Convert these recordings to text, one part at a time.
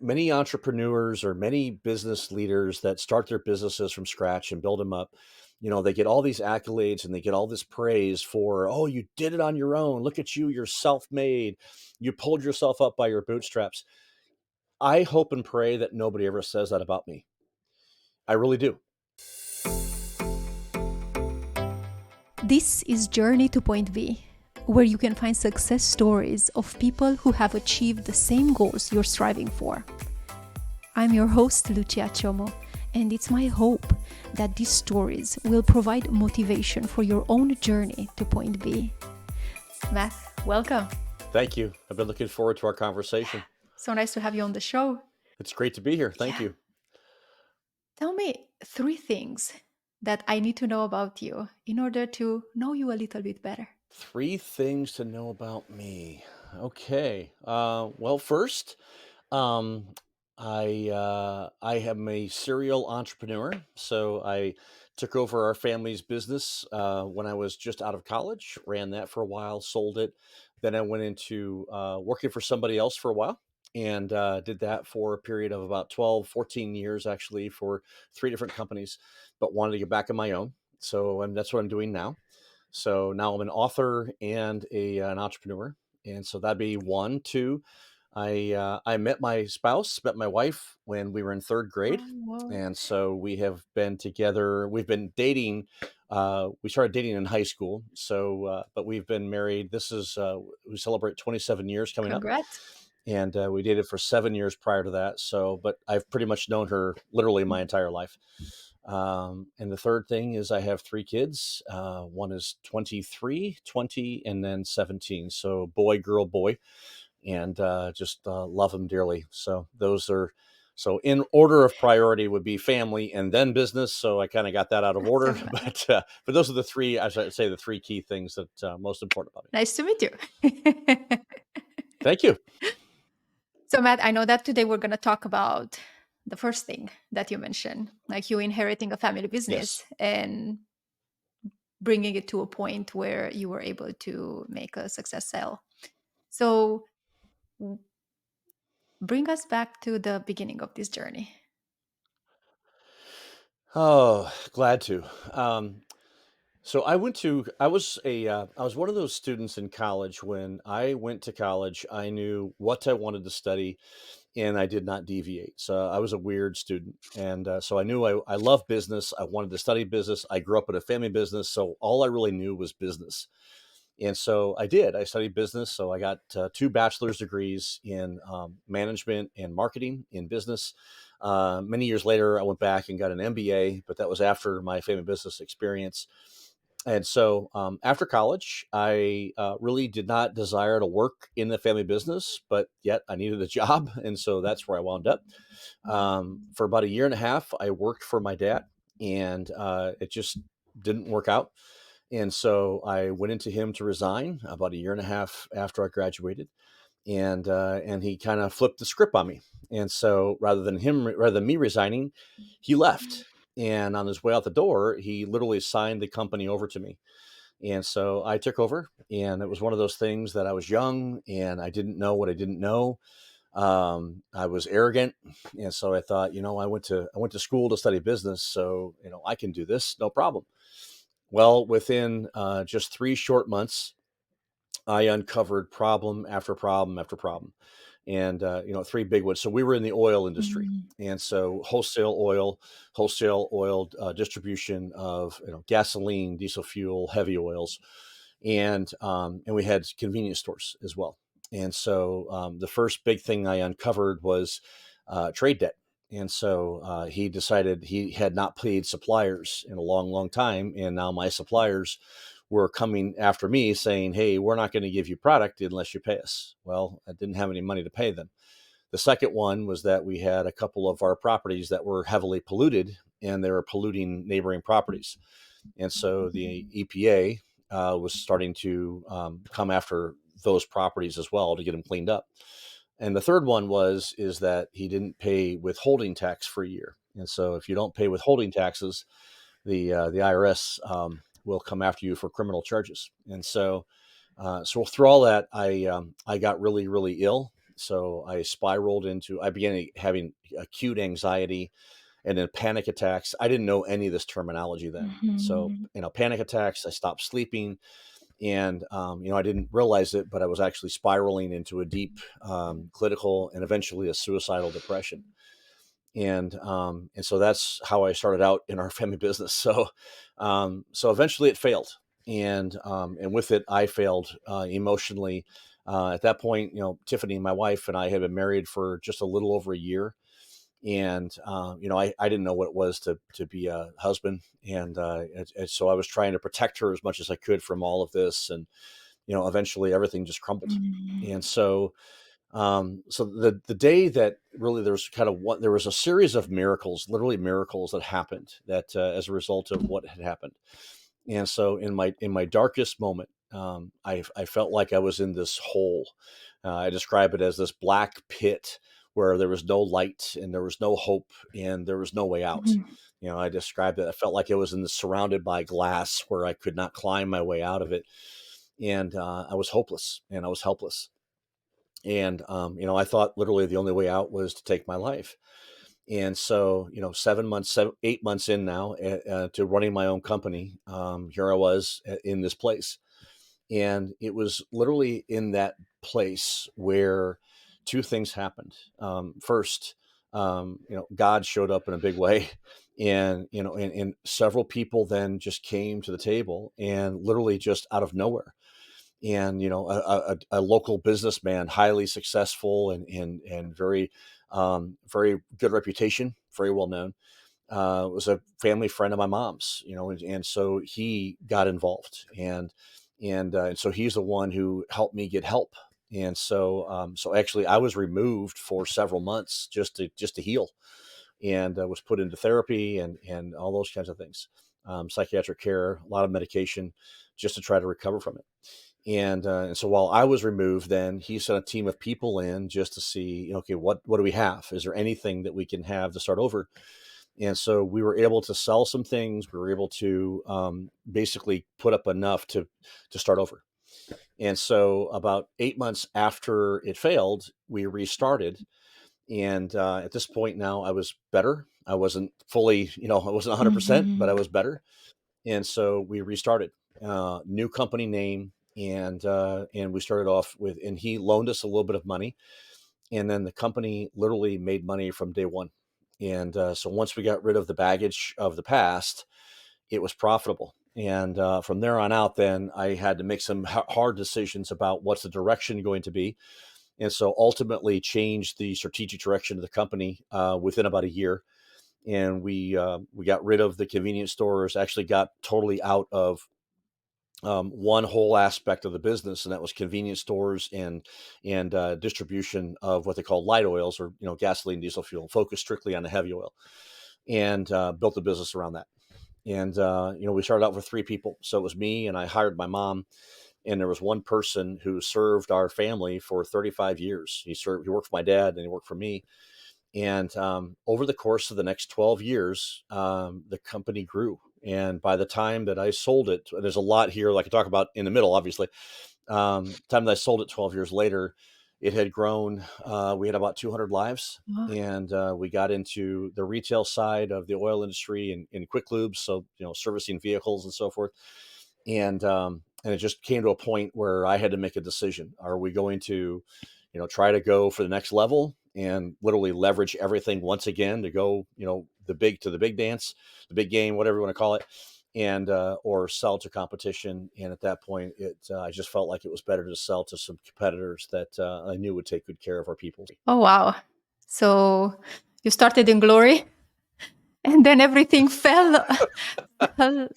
Many entrepreneurs or many business leaders that start their businesses from scratch and build them up, they get all these accolades and they get all this praise for, oh, you did it on your own. Look at you, you're self-made. You pulled yourself up by your bootstraps. I hope and pray that nobody ever says that about me. I really do. This is Journey to Point B, where you can find success stories of people who have achieved the same goals you're striving for. I'm your host, Lucia Csoma, and it's my hope that these stories will provide motivation for your own journey to Point B. Matt, welcome. Thank you. I've been looking forward to our conversation. So nice to have you on the show. It's great to be here. Thank you. Tell me 3 things that I need to know about you in order to know you a little bit better. 3 things to know about me. Okay. Well, first, um, I am a serial entrepreneur. So I took over our family's business when I was just out of college, ran that for a while, sold it. Then I went into working for somebody else for a while and did that for a period of about 12, 14 years, actually, for 3 different companies, but wanted to get back on my own. So that's what I'm doing now. So now I'm an author and an entrepreneur, and so that'd be 1. 2, I met met my wife when we were in 3rd grade, Oh, and so we have been together. We've been dating. We started dating in high school, but we've been married. We celebrate 27 years coming up, congrats. and we dated for 7 years prior to that. So, but I've pretty much known her literally my entire life. And the third thing is I have 3 kids. One is 23, 20, and then 17. So boy, girl, boy, and just love them dearly. So in order of priority would be family and then business. So I kind of got that out of That's so order, nice. but those are the 3, I should say, the 3 key things that most important about me. Nice to meet you. Thank you. So, Matt, I know that today we're going to talk about the first thing that you mentioned, like you inheriting a family business Yes. and bringing it to a point where you were able to make a success sale. So, w- bring us back to the beginning of this journey. Oh, glad to. So I was one of those students in college. When I went to college, I knew what I wanted to study and I did not deviate. So I was a weird student. And so I knew I love business. I wanted to study business. I grew up in a family business. So all I really knew was business. And so I did. I studied business. So I got 2 bachelor's degrees in management and marketing in business. Many years later, I went back and got an MBA, but that was after my family business experience. And so after college, I really did not desire to work in the family business, but yet I needed a job. And so that's where I wound up. For about a year and a half, I worked for my dad, and it just didn't work out. And so I went into him to resign about a year and a half after I graduated, and he kind of flipped the script on me. And so rather than me resigning, he left. And on his way out the door, he literally signed the company over to me. And so I took over, and it was one of those things that I was young and I didn't know what I didn't know. I was arrogant, and so I thought, I went to school to study business, so I can do this, no problem. Well, within just 3 short months, I uncovered problem after problem after problem, and 3 big ones. So we were in the oil industry, Mm. and so wholesale oil distribution of gasoline, diesel fuel, heavy oils, and we had convenience stores as well. And so the first big thing I uncovered was trade debt. And so he decided he had not paid suppliers in a long, long time. And now my suppliers were coming after me saying, hey, we're not going to give you product unless you pay us. Well, I didn't have any money to pay them. The second one was that we had a couple of our properties that were heavily polluted, and they were polluting neighboring properties. And so the EPA was starting to come after those properties as well to get them cleaned up. And the third one is that he didn't pay withholding tax for a year. And so if you don't pay withholding taxes, the IRS will come after you for criminal charges. And so through all that, I got really, really ill. So I spiraled into, I began having acute anxiety and then panic attacks. I didn't know any of this terminology then. So, Mhm. panic attacks, I stopped sleeping, and I didn't realize it, but I was actually spiraling into a deep clinical and eventually a suicidal depression. And so that's how I started out in our family business. So eventually it failed, and with it I failed emotionally. At that point, Tiffany, my wife, and I had been married for just a little over a year, and I didn't know what it was to be a husband, and so I was trying to protect her as much as I could from all of this, and eventually everything just crumbled. Mhm. And so the day that really there was kind of what there was a series of miracles, literally miracles that happened that as a result of what had happened. And so in my darkest moment, I felt like I was in this hole. I describe it as this black pit where there was no light and there was no hope and there was no way out. Mhm. I described it. I felt like I was surrounded by glass where I could not climb my way out of it, and I was hopeless and I was helpless. And I thought literally the only way out was to take my life. And so, 8 months in now to running my own company, here I was in this place. And it was literally in that place where two things happened. First, God showed up in a big way. And several people then just came to the table and literally just out of nowhere. And a local businessman, highly successful and very good reputation, very well known, was a family friend of my mom's, and so he got involved, and so he's the one who helped me get help. And so actually I was removed for several months just to heal, and was put into therapy and all those kinds of things, psychiatric care, a lot of medication, just to try to recover from it. And so while I was removed, then he sent a team of people in just to see, okay, what do we have? Is there anything that we can have to start over? And so we were able to sell some things. We were able to basically put up enough to start over. And so about 8 months after it failed, we restarted. And at this point now, I was better. I wasn't fully, I wasn't 100%, but I Mhm. was better. And so we restarted, new company name, and we started off with, and he loaned us a little bit of money, and then the company literally made money from day one. And so once we got rid of the baggage of the past, it was profitable. And from there on out, then I had to make some hard decisions about what's the direction going to be, and so ultimately changed the strategic direction of the company within about a year. And we got rid of the convenience stores, actually got totally out of one whole aspect of the business, and that was convenience stores and distribution of what they call light oils, or gasoline, diesel fuel, focused strictly on the heavy oil, and built a business around that. And we started out with three people, so it was me, and I hired my mom, and there was one person who served our family for 35 years. He worked for my dad, and he worked for me. And over the course of the next 12 years, the company grew. And by the time that I sold it, there's a lot here like I talk about in the middle, obviously. Time that I sold it 12 years later, it had grown. We had about 200 lives. Wow. And we got into the retail side of the oil industry and in quick lubes, so servicing vehicles and so forth. And it just came to a point where I had to make a decision: are we going to try to go for the next level and literally leverage everything once again to go, the big dance, the big game, whatever you want to call it, and or sell to competition. And at that point, I just felt like it was better to sell to some competitors that I knew would take good care of our people. Oh, wow. So you started in glory and then everything fell. fell,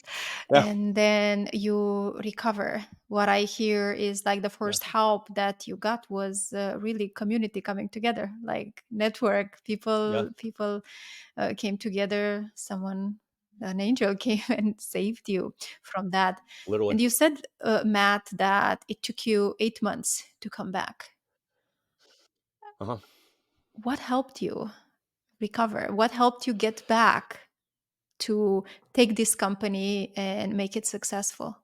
Yeah, and then you recover. What I hear is like the yeah, first help that you got was really community coming together, like network. yeah, People came together. An angel came and saved you from that. literally. And you said, Matt, that it took you 8 months to come back. Uh-huh. What helped you recover? What helped you get back to take this company and make it successful?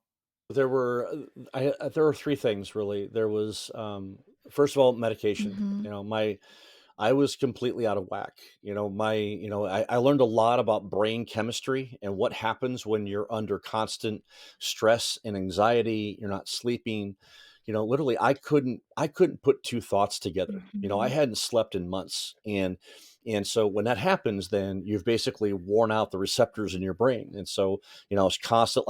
There were there were three things really. There was First of all, medication. Mm-hmm. I was completely out of whack. I learned a lot about brain chemistry and what happens when you're under constant stress and anxiety. You're not sleeping. Literally, I couldn't put two thoughts together. I Mm-hmm. hadn't slept in months, and so when that happens, then you've basically worn out the receptors in your brain. And so, I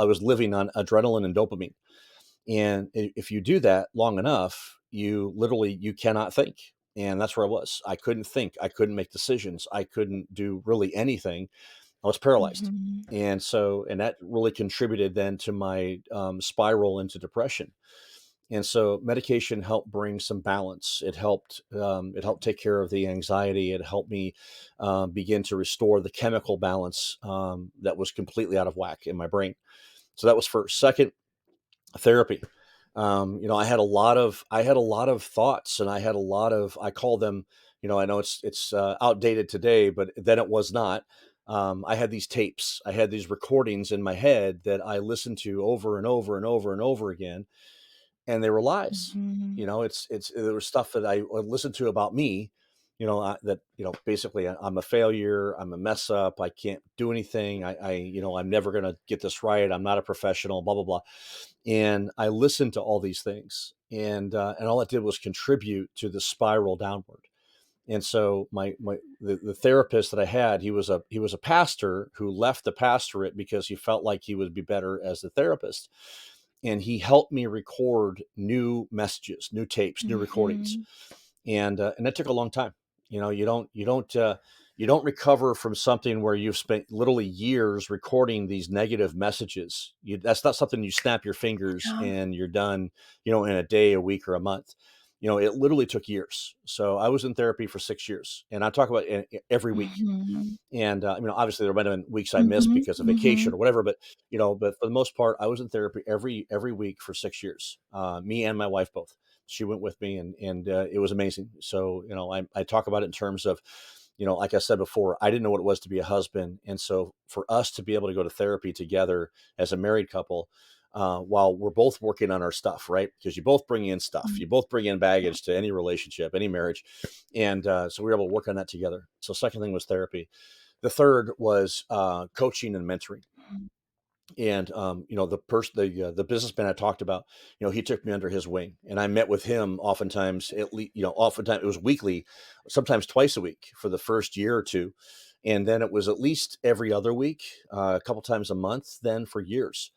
was living on adrenaline and dopamine. And if you do that long enough, you cannot think. And that's where I was. I couldn't think. I couldn't make decisions. I couldn't do really anything. I was paralyzed. Mm-hmm. And that really contributed then to my spiral into depression. And so medication helped bring some balance. It helped take care of the anxiety. It helped me begin to restore the chemical balance that was completely out of whack in my brain. So that was first. Second, therapy. I had a lot of thoughts, and I call them, I know it's outdated today, but then it was not. I had these tapes, I had these recordings in my head that I listened to over and over and over and over again, and they were lies. Mm-hmm. There was stuff that I would listen to about me, that basically I'm a failure, I'm a mess up, I can't do anything, I'm never gonna get this right, I'm not a professional, blah blah blah. And I listened to all these things, and all it did was contribute to the spiral downward. And so the therapist that I had, he was a pastor who left the pastorate because he felt like he would be better as the therapist. And he helped me record new messages, new tapes, new recordings, Mm-hmm. and that took a long time. You don't recover from something where you've spent literally years recording these negative messages. That's not something you snap your fingers Yeah. and you're done, in a day, a week, or a month. It literally took years. So I was in therapy for 6 years, and I talk about it every week. Mm-hmm. And obviously there might have been weeks I missed Mm-hmm. because of Mm-hmm. vacation or whatever, but for the most part, I was in therapy every week for 6 years. Me and my wife both. She went with me, and it was amazing. So I talk about it in terms of, like I said before, I didn't know what it was to be a husband, and so for us to be able to go to therapy together as a married couple, while we're both working on our stuff, right? Because you both bring in stuff, you both bring in Yeah. baggage to any relationship, any marriage, and so we were able to work on that together. So second thing was therapy. The third was coaching and mentoring. And the businessman I talked about, he took me under his wing, and I met with him oftentimes, at least, oftentimes it was weekly, sometimes twice a week for the first year or two, and then it was at least every other week, a couple times a month, then for years.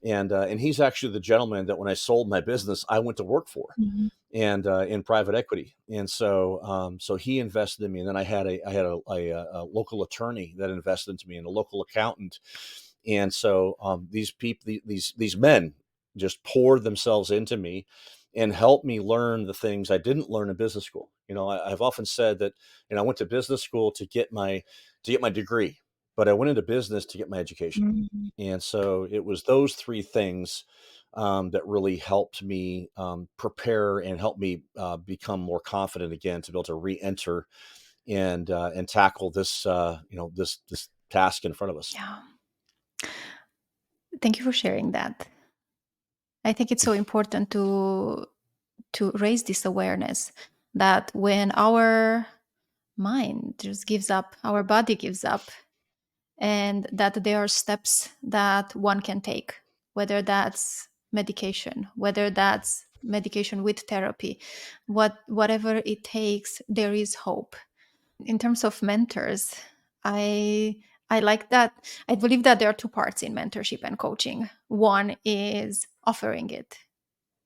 And he's actually the gentleman that when I sold my business, I went to work for, Mm-hmm. and in private equity. And so he invested in me, and then I had a local attorney that invested into me, and a local accountant. And so these people, these men, just poured themselves into me and helped me learn the things I didn't learn in business school. I've often said that, I went to business school to get my degree, but I went into business to get my education. Mm-hmm. And so it was those three things that really helped me prepare and help me become more confident again to be able to re-enter and tackle this task in front of us. Yeah. Thank you for sharing that. I think it's so important to raise this awareness that when our mind just gives up, our body gives up, and that there are steps that one can take, whether that's medication, whether that's medication with therapy, whatever it takes, there is hope. In terms of mentors, I I like that. I believe that there are two parts in mentorship and coaching. One is offering it,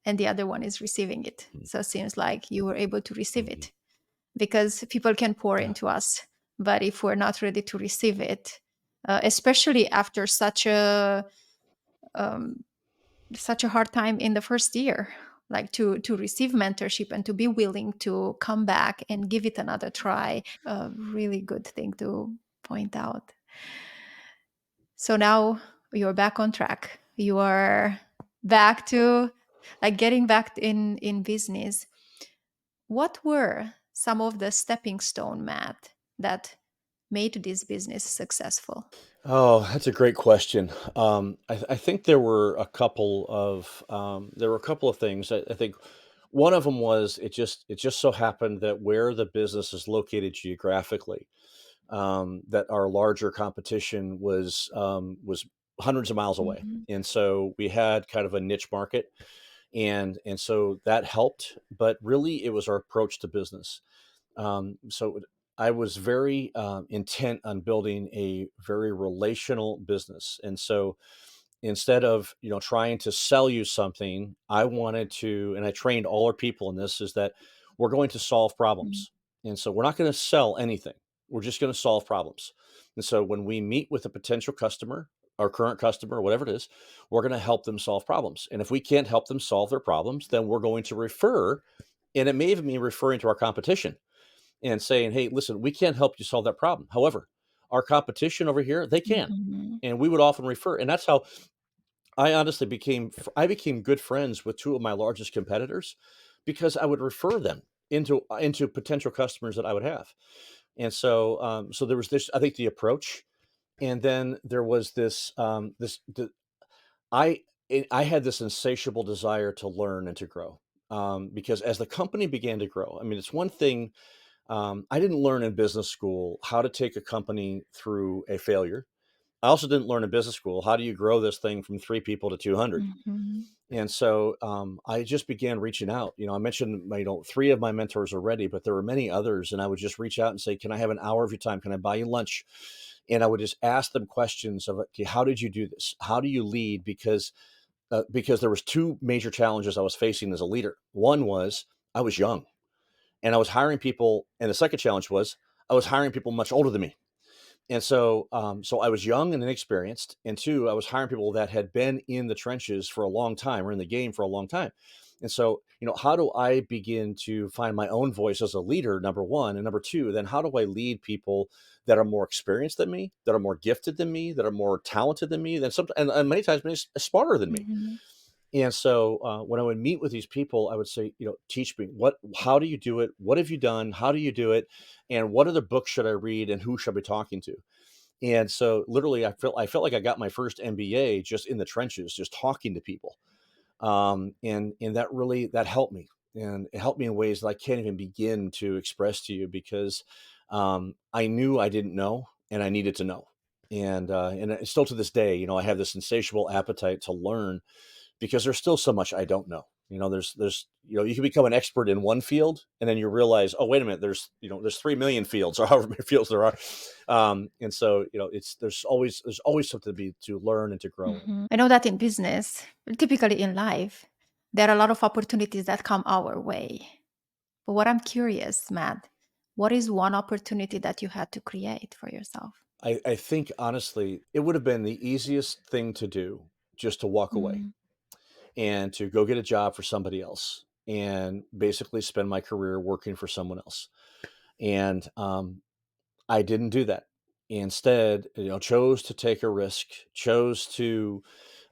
and the other one is receiving it. So it seems like you were able to receive Mm-hmm. it because people can pour Yeah. into us, but if we're not ready to receive it, especially after um, such a hard time in the first year, like to receive mentorship and to be willing to come back and give it another try, a really good thing to point out. So now you're back on track. You are back to like getting back in business. What were some of the stepping stone, Matt, that made this business successful? Oh, that's a great question. I think there were a couple of things. I think One of them was it just so happened that where the business is located geographically, that our larger competition was hundreds of miles away, Mhm. and so we had kind of a niche market, and so that helped. But really, it was our approach to business. So I was very intent on building a very relational business, and so instead of trying to sell you something, I wanted to, and I trained all our people in this, is that we're going to solve Mhm. problems. And so we're not going to sell anything, we're just going to solve problems. And so when we meet with a potential customer, our current customer, whatever it is, we're going to help them solve problems. And if we can't help them solve their problems, then we're going to refer, and it may even mean referring to our competition and saying, hey, listen, we can't help you solve that problem, however our competition over here, they can. Mhm. And we would often refer, and that's how I honestly became good friends with two of my largest competitors, because I would refer them into potential customers that I would have. And so so there was this, I think, the approach, and then there was this I I had this insatiable desire to learn and to grow. Because as the company began to grow, I mean, it's one thing, I didn't learn in business school how to take a company through a failure. I also didn't learn in business school how do you grow this thing from 3 people to 200. Mhm. And so I just began reaching out. I mentioned three of my mentors already, but there were many others, and I would just reach out and say, "Can I have an hour of your time? Can I buy you lunch?" And I would just ask them questions of, "Okay, how did you do this? How do you lead?" Because there was two major challenges I was facing as a leader. One was I was young, and I was hiring people, and the second challenge was I was hiring people much older than me. And so I was young and inexperienced, and two, I was hiring people that had been in the trenches for a long time, or in the game for a long time. And so, how do I begin to find my own voice as a leader? Number one, and number two, then how do I lead people that are more experienced than me, that are more gifted than me, that are more talented than me, and many times many smarter than me. Mhm. And so when I would meet with these people, I would say, teach me how do you do it? What have you done? How do you do it? And what other books should I read? And who should I be talking to? And so literally I felt like I got my first MBA just in the trenches, just talking to people. And that helped me. And it helped me in ways that I can't even begin to express to you, because I knew I didn't know, and I needed to know. And still to this day, I have this insatiable appetite to learn, because there's still so much I don't know. You can become an expert in one field, and then you realize, oh, wait a minute, there's 3 million fields, or however many fields there are. And so, it's there's always something to learn and to grow in. Mhm. I know that in business, typically in life, there are a lot of opportunities that come our way. But what I'm curious, Matt, what is one opportunity that you had to create for yourself? I think honestly, it would have been the easiest thing to do, just to walk away Mm. and to go get a job for somebody else, and basically spend my career working for someone else. And I didn't do that. Instead, chose to take a risk, chose to,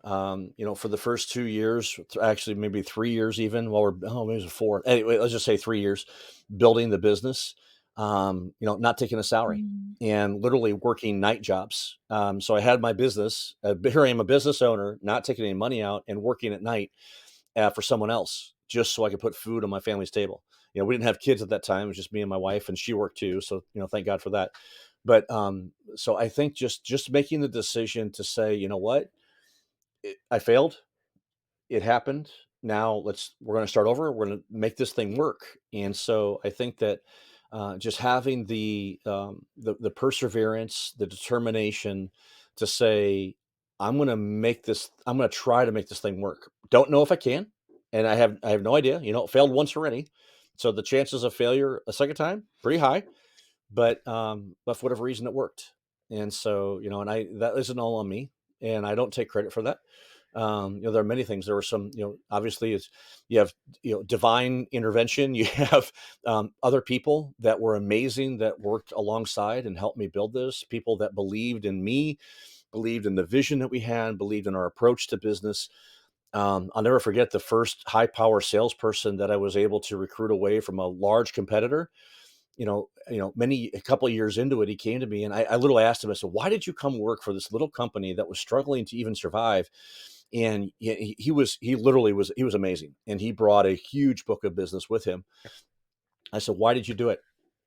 for the first 2 years, actually maybe 3 years, even while maybe it was four. Anyway, let's just say 3 years, building the business, not taking a salary, Mm. and literally working night jobs. So I had my business. Here I am, a business owner, not taking any money out, and working at night for someone else, just so I could put food on my family's table. We didn't have kids at that time. It was just me and my wife, and she worked too. So, thank God for that. But so I think just making the decision to say, you know what, I failed. It happened. Now we're going to start over. We're going to make this thing work. And so I think that just having the perseverance, the determination to say, I'm going to try to make this thing work. Don't know if I can, and I have no idea. Failed once already, so the chances of failure a second time pretty high. But for whatever reason, it worked. And so, and that isn't all on me, and I don't take credit for that. There are many things. There were some, obviously, it's you have divine intervention. You have other people that were amazing, that worked alongside and helped me build this. People that believed in me, believed in the vision that we had, believed in our approach to business. I'll never forget the first high power salesperson that I was able to recruit away from a large competitor. A couple of years into it, he came to me, and I literally asked him, I said, why did you come work for this little company that was struggling to even survive? And he literally was amazing, and he brought a huge book of business with him. I said, "Why did you do it?"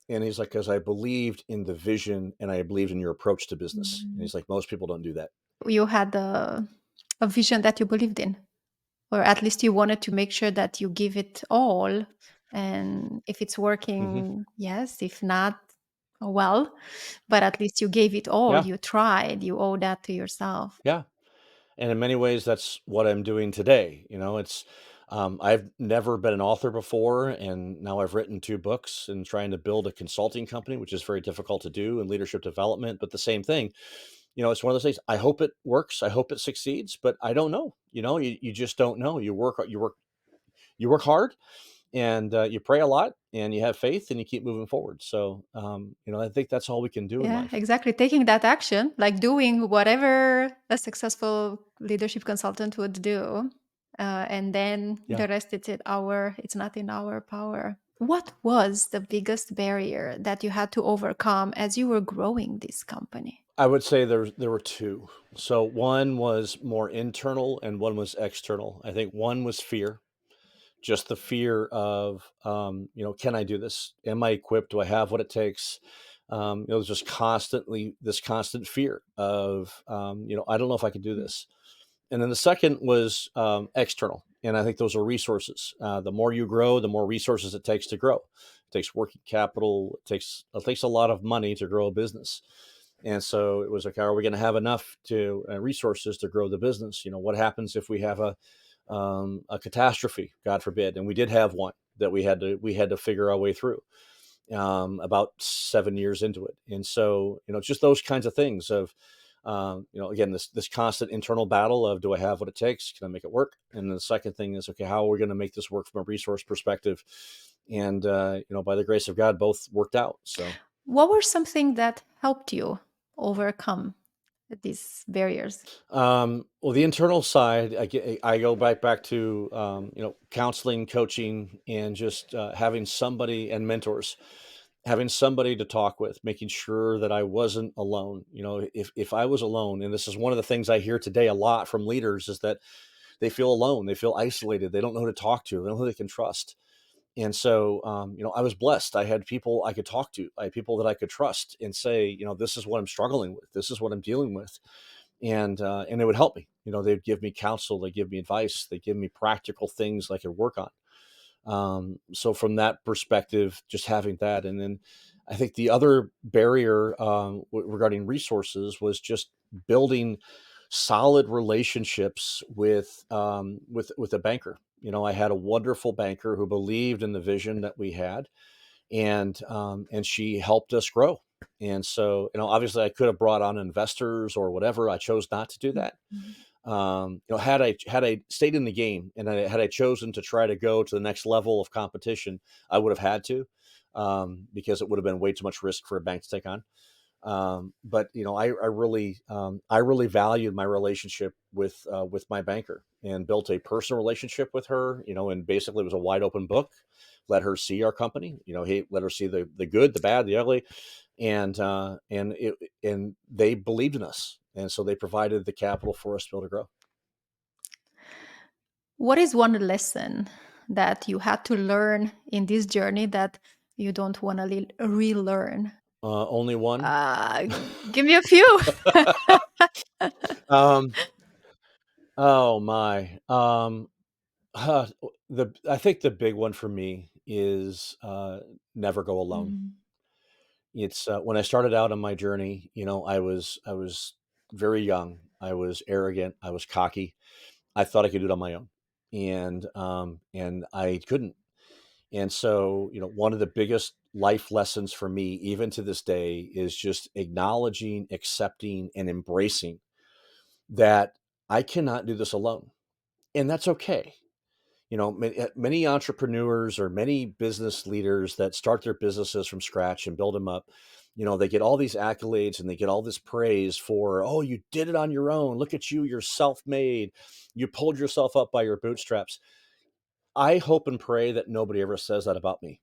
And he's like, "Because I believed in the vision and I believed in your approach to business." And Mm. he's like, "Most people don't do that." You had a vision that you believed in, or at least you wanted to make sure that you give it all. And if it's Hmm. working, yes. If not, oh well. But at least you gave it all. Yeah, You tried. You owe that to yourself. yeah. And in many ways, that's what I'm doing today. I've never been an author before, and now I've written 2 books and trying to build a consulting company, which is very difficult to do in leadership development. But the same thing, it's one of those things. I hope it works. I hope it succeeds, but I don't know. You just don't know. You work hard, and you pray a lot, and you have faith, and you keep moving forward. So, I think that's all we can do in Yeah, life. exactly. Taking that action, like doing whatever a successful leadership consultant would do, and then Yeah. the rest it's not in our power. What was the biggest barrier that you had to overcome as you were growing this company? I would say there were 2. So one was more internal and one was external. I think one was fear, just the fear of, can I do this? Am I equipped? Do I have what it takes? Just constantly this constant fear of, I don't know if I can do this. And then the second was external. And I think those are resources. The more you grow, the more resources it takes to grow. It takes working capital. It takes a lot of money to grow a business. And so it was like, are we going to have enough to resources to grow the business? What happens if we have a catastrophe, God forbid? And we did have one that we had to figure our way through about 7 years into it. And so, just those kinds of things of, again, this constant internal battle of, do I have what it takes? Can I make it work? And then the second thing is, okay, how are we going to make this work from a resource perspective? And, by the grace of God, both worked out. So, What were something that helped you overcome these barriers? well, the internal side, I go back to, counseling, coaching, and just having somebody and mentors, having somebody to talk with, making sure that I wasn't alone. If I was alone, and this is one of the things I hear today a lot from leaders, is that they feel alone, they feel isolated, they don't know who to talk to, they don't know who they can trust. And so, I was blessed. I had people I could talk to. I had people that I could trust and say, this is what I'm struggling with. This is what I'm dealing with, and it would help me. They'd give me counsel, they give me advice, they give me practical things I could work on. So from that perspective, just having that, and then I think the other barrier regarding resources was just building solid relationships with a banker. I had a wonderful banker who believed in the vision that we had, and she helped us grow. And so, obviously, I could have brought on investors or whatever. I chose not to do that. Mhm. Had I stayed in the game, and had I chosen to try to go to the next level of competition, I would have had to, because it would have been way too much risk for a bank to take on. But I really valued my relationship with my banker, and built a personal relationship with her. And basically it was a wide open book. Let her see our company. Let her see the good, the bad, the ugly, and they believed in us, and so they provided the capital for us to be able to grow. What is one lesson that you had to learn in this journey that you don't want to relearn? Only one. Uh, Give me a few. um, oh my. Uh, I think the big one for me is never go alone. Mm. It's when I started out on my journey, I was very young. I was arrogant. I was cocky. I thought I could do it on my own, and I couldn't. And so, one of the biggest life lessons for me, even to this day, is just acknowledging, accepting, and embracing that I cannot do this alone, and that's okay. Many entrepreneurs or many business leaders that start their businesses from scratch and build them up, they get all these accolades and they get all this praise for, oh, you did it on your own. Look at you, you're self-made. You pulled yourself up by your bootstraps. I hope and pray that nobody ever says that about me.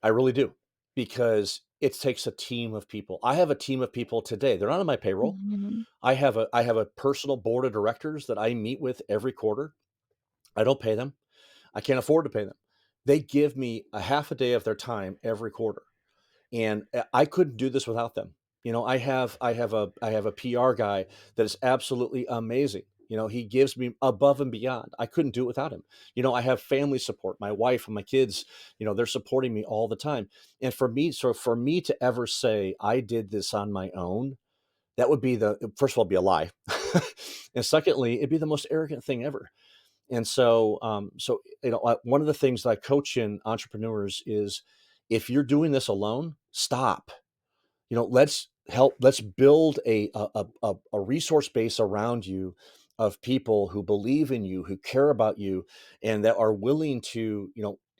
I really do, because it takes a team of people. I have a team of people today. They're not on my payroll. Mhm. I have a personal board of directors that I meet with every quarter. I don't pay them. I can't afford to pay them. They give me a half a day of their time every quarter, and I couldn't do this without them. I have a PR guy that is absolutely amazing. He gives me above and beyond. I couldn't do it without him. I have family support. My wife and my kids, they're supporting me all the time. And for me to ever say I did this on my own, that would be the first of all be a lie, and secondly, it'd be the most arrogant thing ever. And one of the things that I coach in entrepreneurs is, if you're doing this alone, stop. Let's build a resource base around you of people who believe in you, who care about you, and that are willing to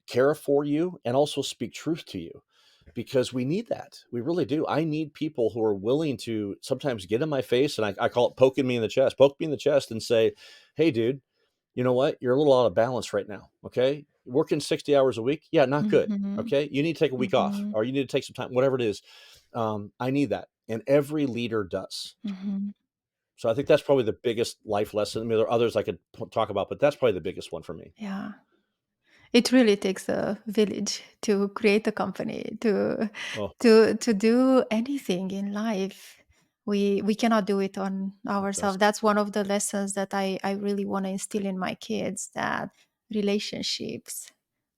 care for you and also speak truth to you, because we need that. We really do. I need people who are willing to sometimes get in my face, and I call it poking me in the chest. Poke me in the chest and say, hey dude, you know what, you're a little out of balance right now. Okay, working 60 hours a week, yeah, not good. Mhm. Okay, you need to take a week off, Mhm. or you need to take some time, whatever it is. I need that, and every leader does. Mhm. So I think that's probably the biggest life lesson. I mean, there are others I could talk about, but that's probably the biggest one for me. Yeah. It really takes a village to create a company, Oh, to do anything in life. We cannot do it on it ourselves. does. That's one of the lessons that I really want to instill in my kids, that relationships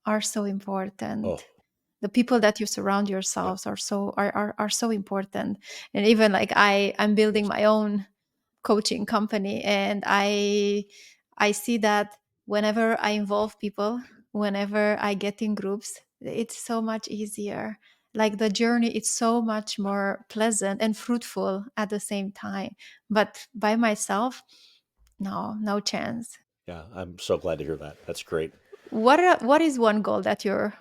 are so important. Oh, The people that you surround yeah. yourselves are so important. And even like I'm building Yes. my own coaching company, and I see that whenever I involve people, whenever I get in groups, it's so much easier. Like the journey, it's so much more pleasant and fruitful at the same time. But by myself, no chance. Yeah, I'm so glad to hear that. That's great. What is one goal that you're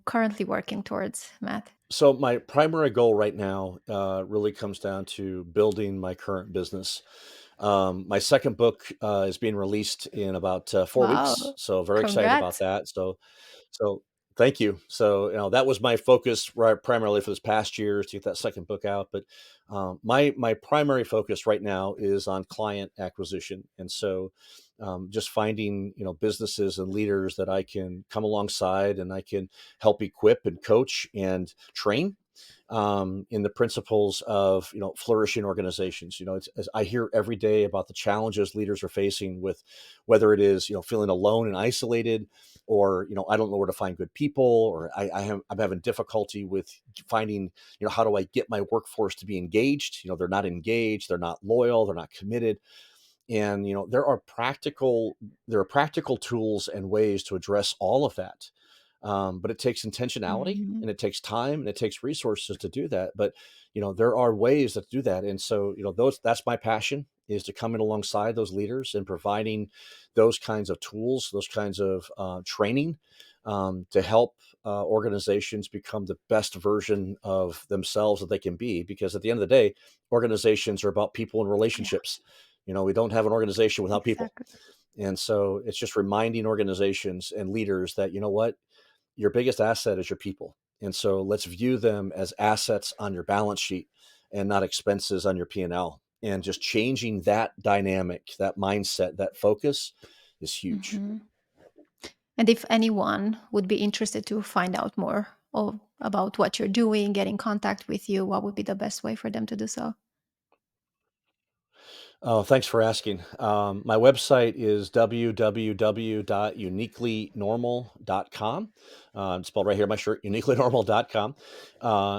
currently working towards, Matt? So my primary goal right now really comes down to building my current business. My second book is being released in about 4 weeks, Wow. so very excited about Congrats. that. So thank you. So that was my focus, right, primarily for this past year, is to get that second book out. But my primary focus right now is on client acquisition, and so just finding businesses and leaders that I can come alongside and I can help equip and coach and train in the principles of flourishing organizations. As I hear every day about the challenges leaders are facing with, whether it is feeling alone and isolated, or I don't know where to find good people, or I'm having difficulty with finding how do I get my workforce to be engaged. They're not engaged, they're not loyal, they're not committed. And there are practical tools and ways to address all of that. But it takes intentionality, Mhm. and it takes time, and it takes resources to do that. But there are ways to do that. And so that's my passion, is to come in alongside those leaders and providing those kinds of tools, those kinds of training, to help organizations become the best version of themselves that they can be. Because at the end of the day, organizations are about people and Yeah, relationships. We don't have an organization without people. exactly. And so it's just reminding organizations and leaders that, what, your biggest asset is your people. And so let's view them as assets on your balance sheet and not expenses on your P&L. And just changing that dynamic, that mindset, that focus is huge. Mhm. And if anyone would be interested to find out more about what you're doing, get in contact with you, what would be the best way for them to do so? Oh, thanks for asking. My website is www.uniquelynormal.com. It's spelled right here on my shirt, uniquelynormal.com.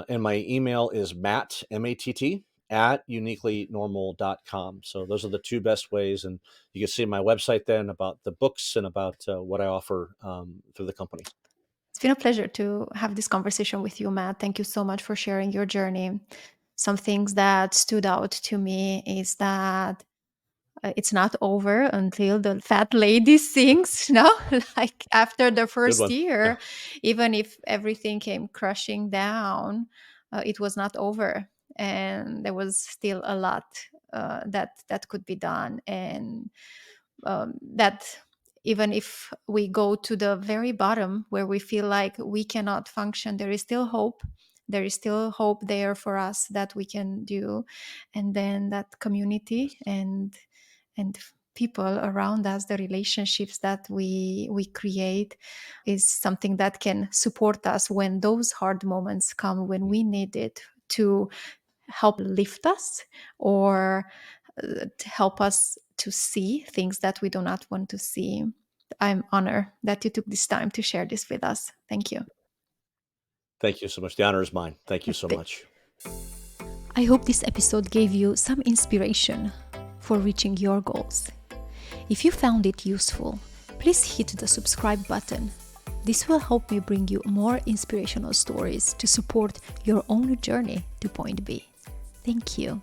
And my email is matt, M-A-T-T, at uniquelynormal.com. So those are the two best ways. And you can see my website then about the books and about what I offer through the company. It's been a pleasure to have this conversation with you, Matt. Thank you so much for sharing your journey. Some things that stood out to me is that it's not over until the fat lady sings, no? Like after the Good first one. Yeah. year, even if everything came crushing down, it was not over. And there was still a lot that could be done. And that even if we go to the very bottom where we feel like we cannot function, there is still hope. There is still hope there for us that we can do. And then that community and people around us, the relationships that we create, is something that can support us when those hard moments come, when we need it to help lift us, or to help us to see things that we do not want to see. I'm honored that you took this time to share this with us. Thank you. Thank you so much. The honor is mine. Thank you so much. I hope this episode gave you some inspiration for reaching your goals. If you found it useful, please hit the subscribe button. This will help me bring you more inspirational stories to support your own journey to point B. Thank you.